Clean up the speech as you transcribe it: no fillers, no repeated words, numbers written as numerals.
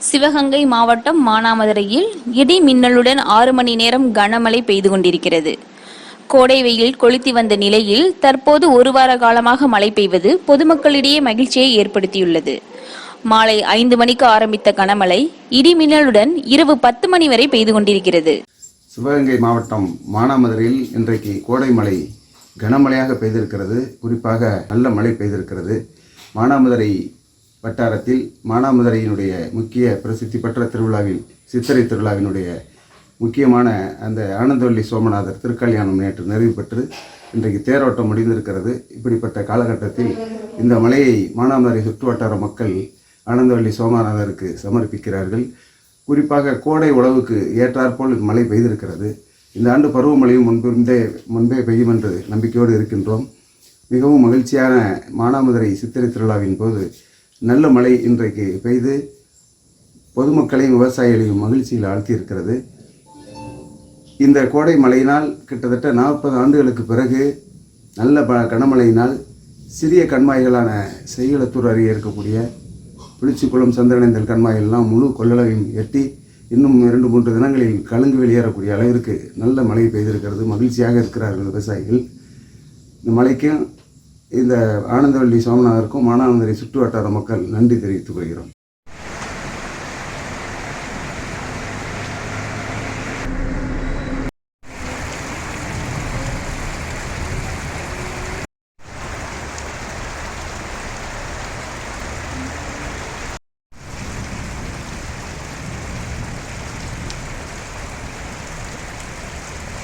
சிவகங்கை மாவட்டம் மானாமதுரையில் இடி மின்னலுடன் 6 மணி நேரம் கனமழை பெய்து கொண்டிருக்கிறது. கோடை வெயில் கொளுத்தி வந்த நிலையில் தற்போது ஒரு வார காலமாக மழை பெய்வது பொதுமக்களிடையே மகிழ்ச்சியை ஏற்படுத்தியுள்ளது. மாலை 5 மணிக்கு ஆரம்பித்த கனமழை இடி மின்னலுடன் இரவு 10 மணி வரை பெய்து கொண்டிருக்கிறது. சிவகங்கை மாவட்டம் மானாமதுரையில் இன்றைக்கு கோடை மழை கனமழையாக பெய்திருக்கிறது. குறிப்பாக நல்ல மழை பெய்திருக்கிறது. மானாமதுரை வட்டாரத்தில் மானாமதுரையினுடைய முக்கிய பிரசித்தி பெற்ற திருவிழாவில் சித்திரை திருவிழாவினுடைய முக்கியமான அந்த ஆனந்தவல்லி சோமநாதர் திருக்கல்யாணம் நேற்று நிறைவு பெற்று இன்றைக்கு தேரோட்டம் முடிந்திருக்கிறது. இப்படிப்பட்ட காலகட்டத்தில் இந்த மலையை மானாமதுரை சுற்று வட்டார மக்கள் ஆனந்தவல்லி சோமநாதருக்கு சமர்ப்பிக்கிறார்கள். குறிப்பாக கோடை உழவுக்கு ஏற்றாற்போல் மழை பெய்திருக்கிறது. இந்த ஆண்டு பருவமழையும் முன்பே பெய்யும் என்று நம்பிக்கையோடு இருக்கின்றோம். மிகவும் மகிழ்ச்சியான மானாமதுரை சித்திரை திருவிழாவின் போது நல்ல மழை இன்றைக்கு பெய்து பொதுமக்களையும் விவசாயிகளையும் மகிழ்ச்சியில் ஆழ்த்தியிருக்கிறது. இந்த கோடை மழையினால் கிட்டத்தட்ட 40 ஆண்டுகளுக்கு பிறகு நல்ல கனமழையினால் சிறிய கண்மாய்களான செய்களத்தூர் அருகே இருக்கக்கூடிய புளிச்சிக்குளம் சந்திரனேந்தல் கண்மாய்கள்லாம் முழு கொள்ளளவையும் எட்டி இன்னும் 2-3 தினங்களில் கலங்கு வெளியேறக்கூடிய அளவிற்கு நல்ல மழை பெய்திருக்கிறது. மகிழ்ச்சியாக இருக்கிறார்கள் விவசாயிகள். இந்த மழைக்கும் இந்த ஆனந்தவல்லி சோமநாதருக்கும் மானாமதுரை சுற்று வட்டார மக்கள் நன்றி தெரிவித்துக் கொள்கிறோம்.